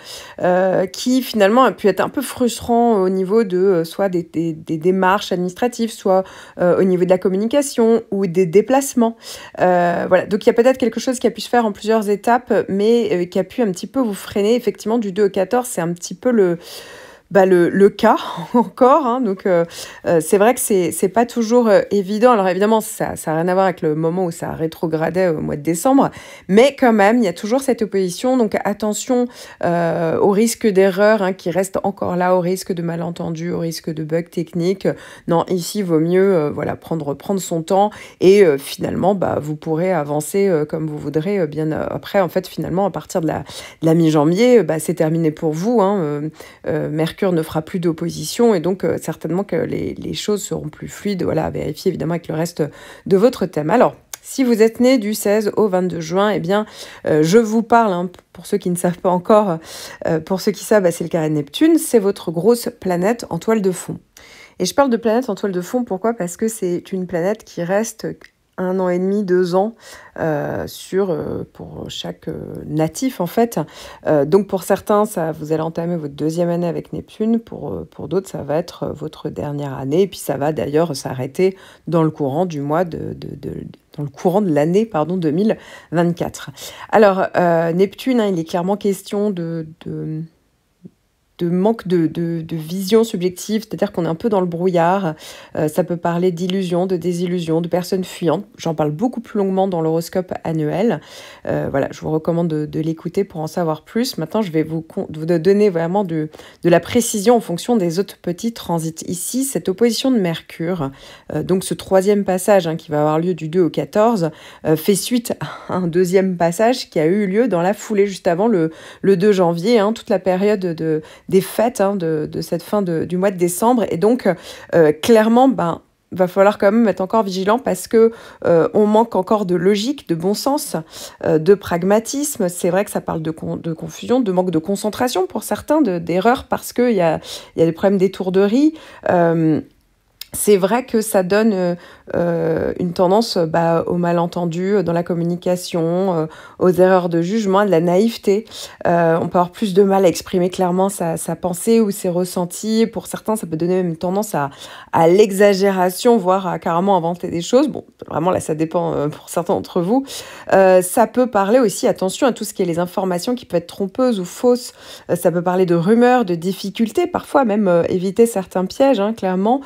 qui finalement a pu être un peu frustrant au niveau de soit des démarches administratives, soit au niveau de la communication ou des déplacements. Voilà, donc il y a peut-être quelque chose qui a pu se faire en plusieurs étapes, mais qui a pu un petit peu vous freiner. Effectivement, du 2 au 14, c'est un petit peu le cas encore, hein, donc c'est vrai que c'est pas toujours évident. Alors évidemment, ça n'a rien à voir avec le moment où ça rétrogradait au mois de décembre, mais quand même, il y a toujours cette opposition, donc attention au risque d'erreur, hein, qui reste encore là, au risque de malentendus, au risque de bugs techniques. Non, ici, il vaut mieux voilà, prendre son temps, et finalement, vous pourrez avancer comme vous voudrez bien après. En fait, finalement, à partir de la mi-janvier, c'est terminé pour vous, hein, Mercure ne fera plus d'opposition, et donc certainement que les choses seront plus fluides. Voilà, à vérifier évidemment avec le reste de votre thème. Alors, si vous êtes né du 16 au 22 juin, eh bien, je vous parle, hein, pour ceux qui ne savent pas encore, pour ceux qui savent, c'est le carré de Neptune, c'est votre grosse planète en toile de fond. Et je parle de planète en toile de fond, pourquoi ? Parce que c'est une planète qui reste 1 an et demi, 2 ans pour chaque natif en fait. Donc pour certains, vous allez entamer votre deuxième année avec Neptune, pour d'autres ça va être votre dernière année, et puis ça va d'ailleurs s'arrêter dans le courant du mois dans le courant de l'année 2024. Alors Neptune, hein, il est clairement question de manque de vision subjective, c'est-à-dire qu'on est un peu dans le brouillard. Ça peut parler d'illusions, de désillusions, de personnes fuyantes. J'en parle beaucoup plus longuement dans l'horoscope annuel. Voilà, je vous recommande de l'écouter pour en savoir plus. Maintenant, je vais vous donner vraiment de la précision en fonction des autres petits transits. Ici, cette opposition de Mercure, donc ce troisième passage, hein, qui va avoir lieu du 2 au 14, fait suite à un deuxième passage qui a eu lieu dans la foulée, juste avant le 2 janvier, hein, toute la période des fêtes, hein, de cette fin du mois de décembre. Et donc, clairement, va falloir quand même être encore vigilant parce que on manque encore de logique, de bon sens, de pragmatisme. C'est vrai que ça parle de confusion, de manque de concentration pour certains, d'erreurs parce qu'il y a des problèmes d'étourderie. C'est vrai que ça donne une tendance au malentendu dans la communication, aux erreurs de jugement, à de la naïveté. On peut avoir plus de mal à exprimer clairement sa pensée ou ses ressentis. Pour certains, ça peut donner même une tendance à l'exagération, voire à carrément inventer des choses. Bon, vraiment là, ça dépend pour certains d'entre vous. Ça peut parler aussi, attention, à tout ce qui est les informations qui peuvent être trompeuses ou fausses. Ça peut parler de rumeurs, de difficultés, parfois même éviter certains pièges, hein, clairement.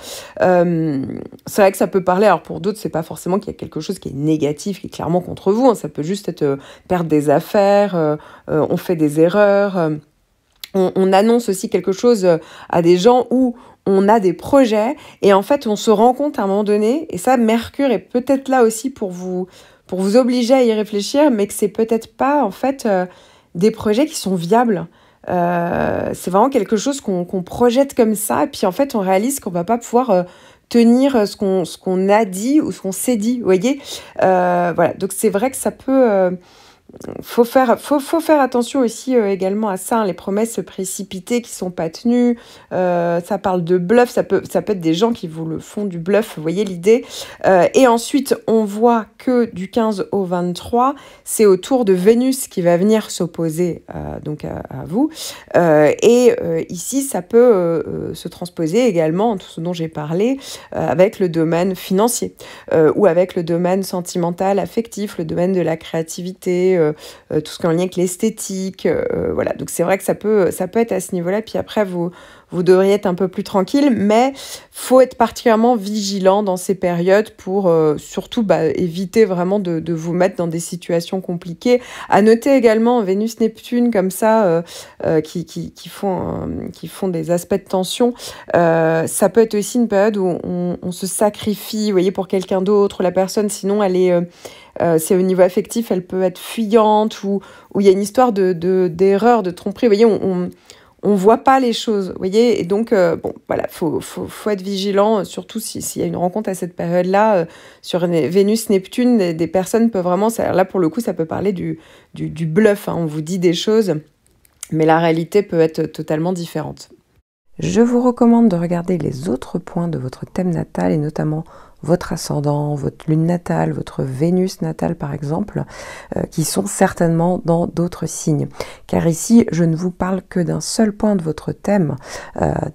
C'est vrai que ça peut parler, alors pour d'autres, c'est pas forcément qu'il y a quelque chose qui est négatif, qui est clairement contre vous, hein. Ça peut juste être perdre des affaires, on fait des erreurs, on annonce aussi quelque chose à des gens où on a des projets et en fait on se rend compte à un moment donné, et ça Mercure est peut-être là aussi pour vous obliger à y réfléchir, mais que c'est peut-être pas en fait des projets qui sont viables. C'est vraiment quelque chose qu'on projette comme ça, et puis en fait on réalise qu'on va pas pouvoir tenir ce qu'on a dit ou ce qu'on s'est dit, vous voyez. Voilà, donc c'est vrai que ça peut... faut faire attention aussi également à ça, hein, les promesses précipitées qui sont pas tenues. Ça parle de bluff, ça peut être des gens qui vous le font du bluff, vous voyez l'idée. Et ensuite, on voit que du 15 au 23, c'est au tour de Vénus qui va venir s'opposer donc à vous. Ici, ça peut se transposer également, tout ce dont j'ai parlé, avec le domaine financier ou avec le domaine sentimental, affectif, le domaine de la créativité, tout ce qui est en lien avec l'esthétique, voilà. Donc c'est vrai que ça peut être à ce niveau-là. Puis après, vous devriez être un peu plus tranquille, mais faut être particulièrement vigilant dans ces périodes pour surtout éviter vraiment de vous mettre dans des situations compliquées. À noter également Vénus-Neptune comme ça, qui font des aspects de tension. Ça peut être aussi une période où on se sacrifie, vous voyez, pour quelqu'un d'autre. La personne, sinon, elle est... c'est au niveau affectif, elle peut être fuyante ou il y a une histoire d'erreur, de tromperie. Vous voyez, on voit pas les choses, vous voyez. Et donc, bon, voilà, faut être vigilant, surtout s'il y a une rencontre à cette période-là, sur Vénus-Neptune, des personnes peuvent vraiment... Là, pour le coup, ça peut parler du bluff, hein. On vous dit des choses, mais la réalité peut être totalement différente. Je vous recommande de regarder les autres points de votre thème natal et notamment votre ascendant, votre lune natale, votre Vénus natale par exemple, qui sont certainement dans d'autres signes. Car ici, je ne vous parle que d'un seul point de votre thème,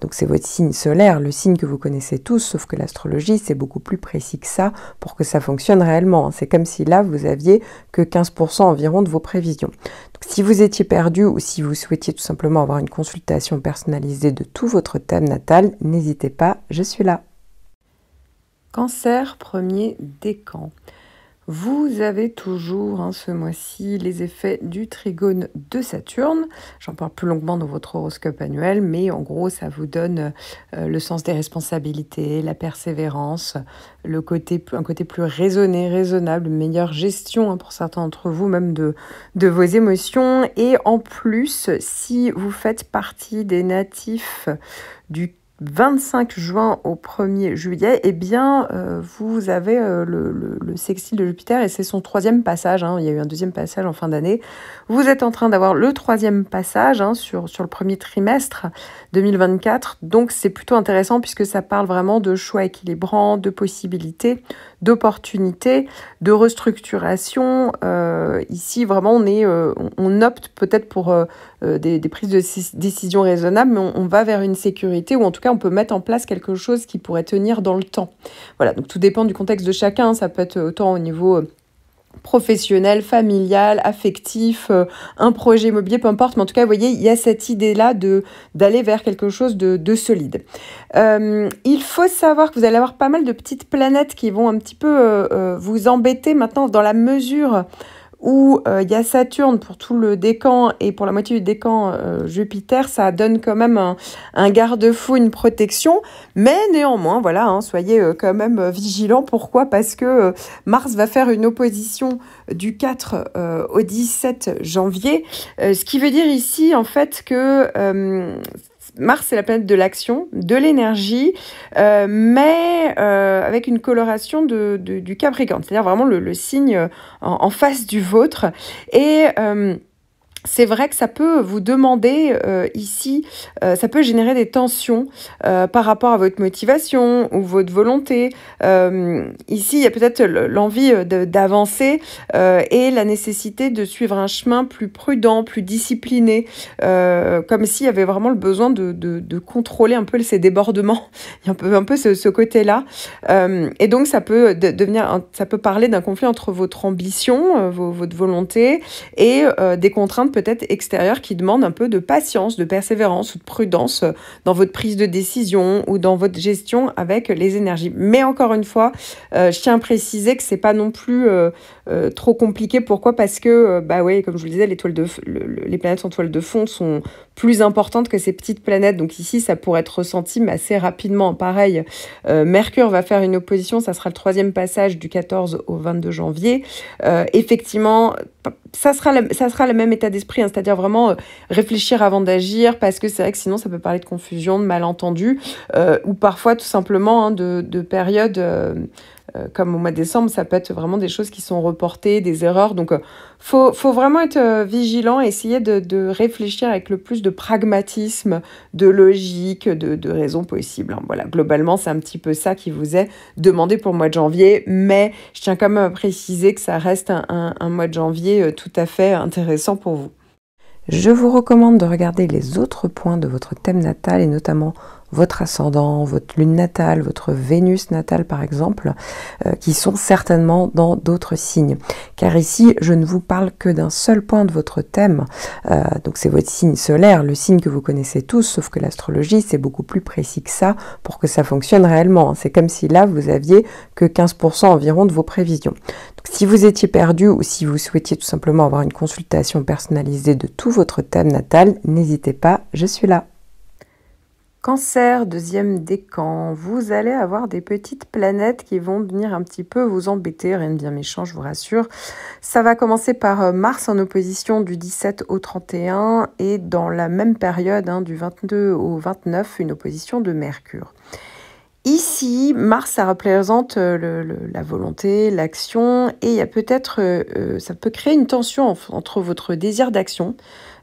donc c'est votre signe solaire, le signe que vous connaissez tous, sauf que l'astrologie, c'est beaucoup plus précis que ça pour que ça fonctionne réellement. C'est comme si là, vous aviez que 15% environ de vos prévisions. Donc, si vous étiez perdu ou si vous souhaitiez tout simplement avoir une consultation personnalisée de tout votre thème natal, n'hésitez pas, je suis là. Cancer, premier décan. Vous avez toujours ce mois-ci les effets du trigone de Saturne. J'en parle plus longuement dans votre horoscope annuel, mais en gros, ça vous donne le sens des responsabilités, la persévérance, un côté plus raisonné, raisonnable, une meilleure gestion pour certains d'entre vous, même de vos émotions. Et en plus, si vous faites partie des natifs du 25 juin au 1er juillet, eh bien, vous avez le sextile de Jupiter et c'est son 3e passage. Hein. Il y a eu un 2e passage en fin d'année. Vous êtes en train d'avoir le 3e passage sur le premier trimestre 2024. Donc, c'est plutôt intéressant puisque ça parle vraiment de choix équilibrants, de possibilités, d'opportunités, de restructuration. Ici, vraiment, on opte peut-être pour des prises de décision raisonnables, mais on va vers une sécurité, ou en tout cas, on peut mettre en place quelque chose qui pourrait tenir dans le temps. Voilà, donc tout dépend du contexte de chacun. Ça peut être autant au niveau professionnel, familial, affectif, un projet immobilier, peu importe. Mais en tout cas, vous voyez, il y a cette idée-là d'aller vers quelque chose de solide. Il faut savoir que vous allez avoir pas mal de petites planètes qui vont un petit peu vous embêter maintenant dans la mesure où il y a Saturne pour tout le décan et pour la moitié du décan Jupiter, ça donne quand même un garde-fou, une protection, mais néanmoins, voilà, soyez quand même vigilants. Pourquoi ? Parce que Mars va faire une opposition du 4 au 17 janvier, ce qui veut dire ici en fait que Mars, c'est la planète de l'action, de l'énergie, mais avec une coloration du Capricorne, c'est-à-dire vraiment le signe en face du vôtre. Et c'est vrai que ça peut vous demander ici, ça peut générer des tensions par rapport à votre motivation ou votre volonté. Ici, il y a peut-être l'envie d'avancer et la nécessité de suivre un chemin plus prudent, plus discipliné, comme s'il y avait vraiment le besoin de contrôler un peu ces débordements. Il y a un peu ce côté-là. Et donc, ça peut ça peut parler d'un conflit entre votre ambition, votre volonté et des contraintes peut-être extérieures qui demandent un peu de patience, de persévérance ou de prudence dans votre prise de décision ou dans votre gestion avec les énergies. Mais encore une fois, je tiens à préciser que c'est pas non plus trop compliqué. Pourquoi? Parce que, bah ouais, comme je vous le disais, les planètes en toile de fond sont plus importantes que ces petites planètes. Donc ici, ça pourrait être ressenti, mais assez rapidement. Pareil, Mercure va faire une opposition, ça sera le 3e passage du 14 au 22 janvier. Effectivement, ça sera le même état d'esprit, hein, c'est-à-dire vraiment réfléchir avant d'agir, parce que c'est vrai que sinon ça peut parler de confusion, de malentendus, ou parfois tout simplement de périodes comme au mois de décembre, ça peut être vraiment des choses qui sont reportées, des erreurs. Donc, faut vraiment être vigilant et essayer de réfléchir avec le plus de pragmatisme, de logique, de raison possible, hein. Voilà, globalement, c'est un petit peu ça qui vous est demandé pour le mois de janvier. Mais je tiens quand même à préciser que ça reste un mois de janvier tout à fait intéressant pour vous. Je vous recommande de regarder les autres points de votre thème natal et notamment votre ascendant, votre lune natale, votre Vénus natale par exemple, qui sont certainement dans d'autres signes. Car ici, je ne vous parle que d'un seul point de votre thème, donc c'est votre signe solaire, le signe que vous connaissez tous, sauf que l'astrologie c'est beaucoup plus précis que ça pour que ça fonctionne réellement. C'est comme si là vous aviez que 15% environ de vos prévisions. Donc si vous étiez perdu ou si vous souhaitiez tout simplement avoir une consultation personnalisée de tout votre thème natal, n'hésitez pas, je suis là. Cancer, 2e décan, vous allez avoir des petites planètes qui vont venir un petit peu vous embêter, rien de bien méchant, je vous rassure. Ça va commencer par Mars en opposition du 17 au 31 et dans la même période, hein, du 22 au 29, une opposition de Mercure. Ici, Mars, ça représente la volonté, l'action, et il y a peut-être, ça peut créer une tension entre votre désir d'action,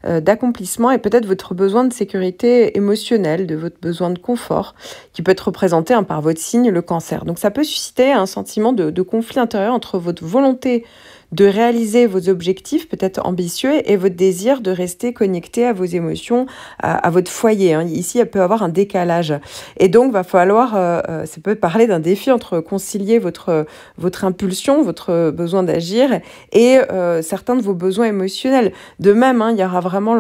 d'accomplissement et peut-être votre besoin de sécurité émotionnelle, de votre besoin de confort, qui peut être représenté par votre signe, le Cancer. Donc ça peut susciter un sentiment de conflit intérieur entre votre volonté de réaliser vos objectifs peut-être ambitieux et votre désir de rester connecté à vos émotions, à votre foyer, hein. Ici, il peut y avoir un décalage. Et donc, va falloir, ça peut parler d'un défi entre concilier votre impulsion, votre besoin d'agir et certains de vos besoins émotionnels. De même, hein, il y aura vraiment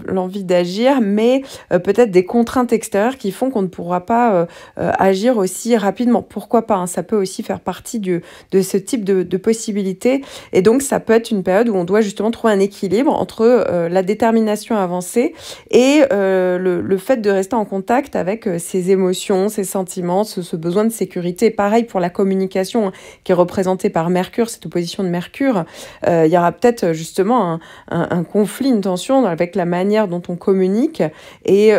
l'envie d'agir, mais peut-être des contraintes extérieures qui font qu'on ne pourra pas agir aussi rapidement. Pourquoi pas, hein, ça peut aussi faire partie de ce type de possibilités. Et donc, ça peut être une période où on doit justement trouver un équilibre entre la détermination avancée et le fait de rester en contact avec ses émotions, ses sentiments, ce besoin de sécurité. Pareil pour la communication, hein, qui est représentée par Mercure, cette opposition de Mercure. Il y aura peut-être justement un conflit, une tension avec la manière dont on communique et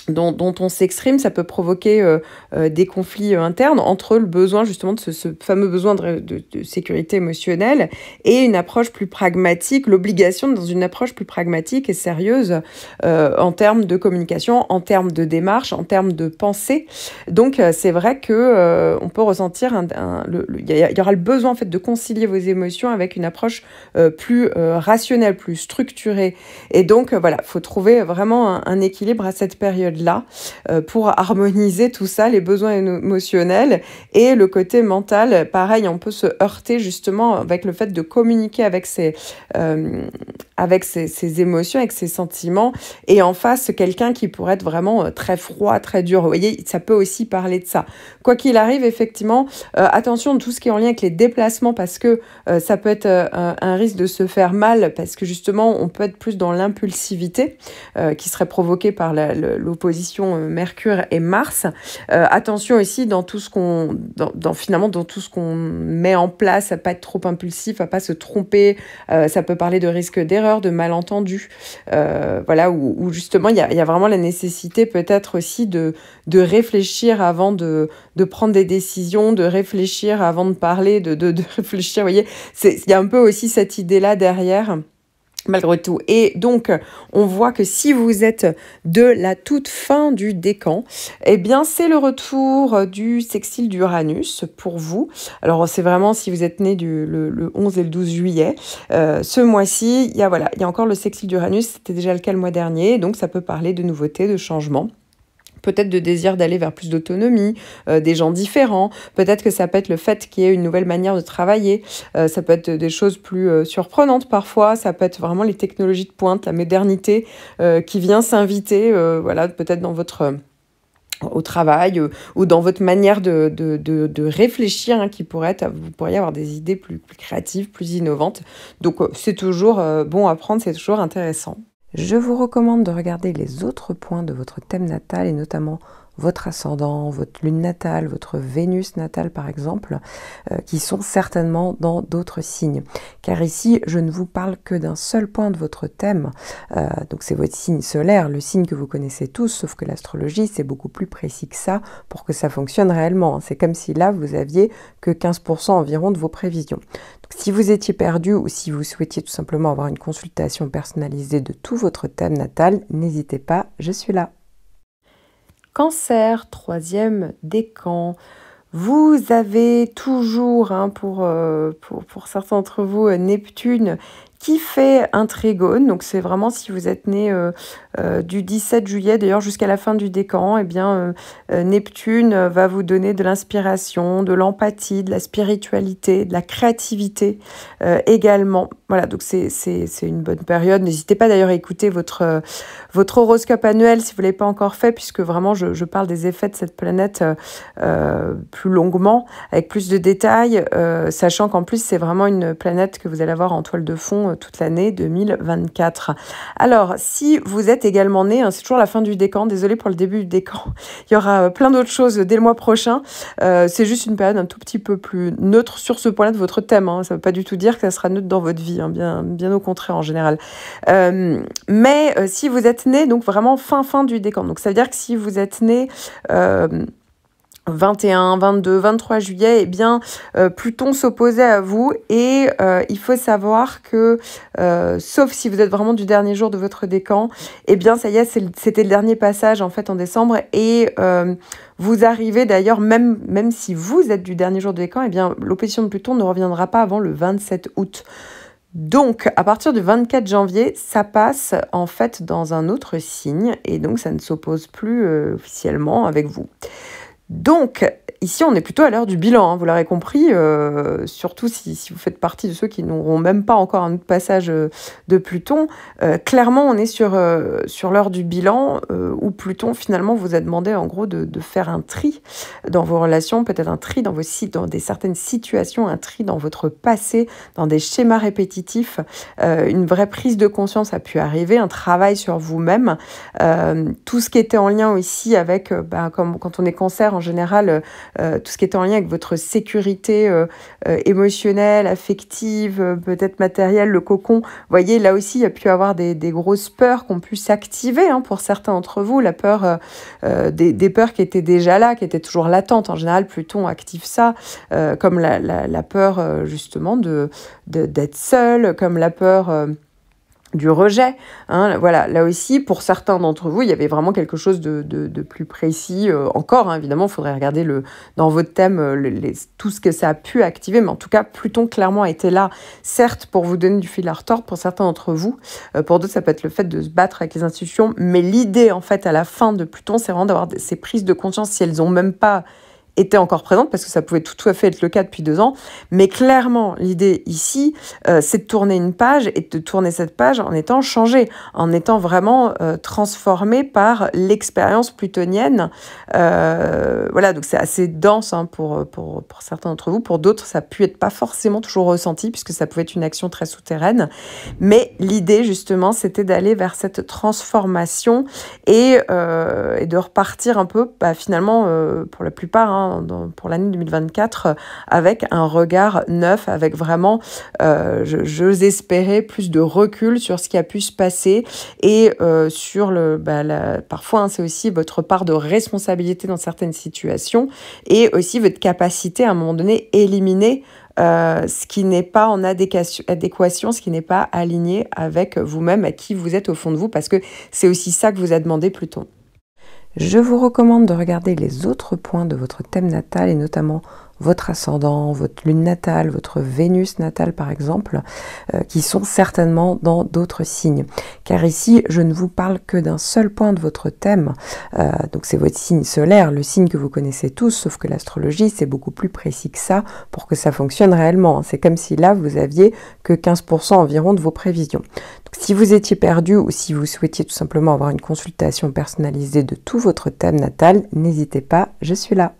dont on s'exprime. Ça peut provoquer des conflits internes entre le besoin justement de ce fameux besoin de sécurité émotionnelle et une approche plus pragmatique, l'obligation dans une approche plus pragmatique et sérieuse en termes de communication, en termes de démarche, en termes de pensée. Donc c'est vrai que on peut ressentir il y aura le besoin en fait de concilier vos émotions avec une approche plus rationnelle, plus structurée. Et donc voilà, faut trouver vraiment un équilibre à cette période-là pour harmoniser tout ça, les besoins émotionnels et le côté mental. Pareil, on peut se heurter justement avec le fait de communiquer avec ses émotions, avec ses sentiments, et en face, quelqu'un qui pourrait être vraiment très froid, très dur. Vous voyez, ça peut aussi parler de ça. Quoi qu'il arrive, effectivement, attention de tout ce qui est en lien avec les déplacements, parce que ça peut être un risque de se faire mal, parce que justement, on peut être plus dans l'impulsivité qui serait provoquée par opposition Mercure et Mars. Attention aussi dans tout ce qu'on, finalement dans tout ce qu'on met en place, à pas être trop impulsif, à pas se tromper. Ça peut parler de risque d'erreur, de malentendu. Voilà, où justement il y a vraiment la nécessité peut-être aussi de réfléchir avant de prendre des décisions, de réfléchir avant de parler, de réfléchir. Vous voyez, il y a un peu aussi cette idée-là derrière. Malgré tout. Et donc, on voit que si vous êtes de la toute fin du décan, eh bien, c'est le retour du sextile d'Uranus pour vous. Alors, c'est vraiment si vous êtes né le 11 et le 12 juillet. Ce mois-ci, il y a encore le sextile d'Uranus. C'était déjà le cas le mois dernier. Donc, ça peut parler de nouveautés, de changements. Peut-être de désir d'aller vers plus d'autonomie, des gens différents. Peut-être que ça peut être le fait qu'il y ait une nouvelle manière de travailler. Ça peut être des choses plus surprenantes parfois. Ça peut être vraiment les technologies de pointe, la modernité qui vient s'inviter, voilà, peut-être dans votre... au travail ou dans votre manière de réfléchir, hein, qui pourrait être, vous pourriez avoir des idées plus créatives, plus innovantes. Donc, c'est toujours bon à prendre, c'est toujours intéressant. Je vous recommande de regarder les autres points de votre thème natal et notamment votre ascendant, votre lune natale, votre Vénus natale par exemple, qui sont certainement dans d'autres signes. Car ici, je ne vous parle que d'un seul point de votre thème, donc c'est votre signe solaire, le signe que vous connaissez tous, sauf que l'astrologie c'est beaucoup plus précis que ça pour que ça fonctionne réellement. C'est comme si là vous aviez que 15% environ de vos prévisions. Donc, si vous étiez perdu ou si vous souhaitiez tout simplement avoir une consultation personnalisée de tout votre thème natal, n'hésitez pas, je suis là. Cancer, 3e décan. Vous avez toujours, hein, pour certains d'entre vous, Neptune qui fait un trigone. Donc c'est vraiment si vous êtes né du 17 juillet, d'ailleurs jusqu'à la fin du décan, eh bien Neptune va vous donner de l'inspiration, de l'empathie, de la spiritualité, de la créativité également. Voilà, donc c'est une bonne période. N'hésitez pas d'ailleurs à écouter votre horoscope annuel si vous ne l'avez pas encore fait, puisque vraiment je parle des effets de cette planète plus longuement, avec plus de détails, sachant qu'en plus c'est vraiment une planète que vous allez avoir en toile de fond toute l'année 2024. Alors, si vous êtes également né, hein, c'est toujours la fin du décan, désolé pour le début du décan, il y aura plein d'autres choses dès le mois prochain, c'est juste une période un tout petit peu plus neutre sur ce point-là de votre thème, hein. Ça ne veut pas du tout dire que ça sera neutre dans votre vie, hein, bien au contraire en général. Mais si vous êtes né, donc vraiment fin du décan, donc ça veut dire que si vous êtes né 21, 22, 23 juillet, eh bien, Pluton s'opposait à vous et il faut savoir que, sauf si vous êtes vraiment du dernier jour de votre décan, eh bien, ça y est, c'était le dernier passage, en fait, en décembre et vous arrivez d'ailleurs, même si vous êtes du dernier jour de décan, eh bien, l'opposition de Pluton ne reviendra pas avant le 27 août. Donc, à partir du 24 janvier, ça passe en fait dans un autre signe et donc ça ne s'oppose plus officiellement avec vous. Donc, ici, on est plutôt à l'heure du bilan, hein, vous l'aurez compris, surtout si vous faites partie de ceux qui n'auront même pas encore un autre passage de Pluton. Clairement, on est sur l'heure du bilan, où Pluton, finalement, vous a demandé, en gros, de faire un tri dans vos relations, peut-être un tri dans certaines situations, un tri dans votre passé, dans des schémas répétitifs. Une vraie prise de conscience a pu arriver, un travail sur vous-même. Tout ce qui était en lien aussi avec, comme quand on est cancer, en général, tout ce qui est en lien avec votre sécurité émotionnelle, affective, peut-être matérielle, le cocon. Vous voyez, là aussi, il y a pu avoir des grosses peurs qui ont pu s'activer, hein, pour certains d'entre vous. La peur, des peurs qui étaient déjà là, qui étaient toujours latentes. En général, Pluton active ça, comme la peur, justement, d'être seul, comme la peur... du rejet, hein, voilà, là aussi, pour certains d'entre vous, il y avait vraiment quelque chose de plus précis, encore, hein, évidemment, il faudrait regarder dans votre thème tout ce que ça a pu activer, mais en tout cas, Pluton, clairement, était là, certes, pour vous donner du fil à retordre, pour certains d'entre vous, pour d'autres, ça peut être le fait de se battre avec les institutions, mais l'idée, en fait, à la fin de Pluton, c'est vraiment d'avoir ces prises de conscience, si elles n'ont même pas était encore présente, parce que ça pouvait tout à fait être le cas depuis 2 ans, mais clairement, l'idée ici, c'est de tourner une page et de tourner cette page en étant changé, en étant vraiment transformé par l'expérience plutonienne. Voilà, donc c'est assez dense hein, pour certains d'entre vous. Pour d'autres, ça a pu être pas forcément toujours ressenti, puisque ça pouvait être une action très souterraine. Mais l'idée, justement, c'était d'aller vers cette transformation et de repartir un peu, finalement, pour la plupart, hein, pour l'année 2024, avec un regard neuf, avec vraiment, j'ose espérer, plus de recul sur ce qui a pu se passer et sur parfois, hein, c'est aussi votre part de responsabilité dans certaines situations et aussi votre capacité à un moment donné éliminer ce qui n'est pas en adéquation, ce qui n'est pas aligné avec vous-même, à qui vous êtes au fond de vous, parce que c'est aussi ça que vous a demandé Pluton. Je vous recommande de regarder les autres points de votre thème natal et notamment votre ascendant, votre lune natale, votre Vénus natale par exemple, qui sont certainement dans d'autres signes. Car ici, je ne vous parle que d'un seul point de votre thème, donc c'est votre signe solaire, le signe que vous connaissez tous, sauf que l'astrologie c'est beaucoup plus précis que ça pour que ça fonctionne réellement. C'est comme si là vous aviez que 15% environ de vos prévisions. Donc, si vous étiez perdu ou si vous souhaitiez tout simplement avoir une consultation personnalisée de tout votre thème natal, n'hésitez pas, je suis là.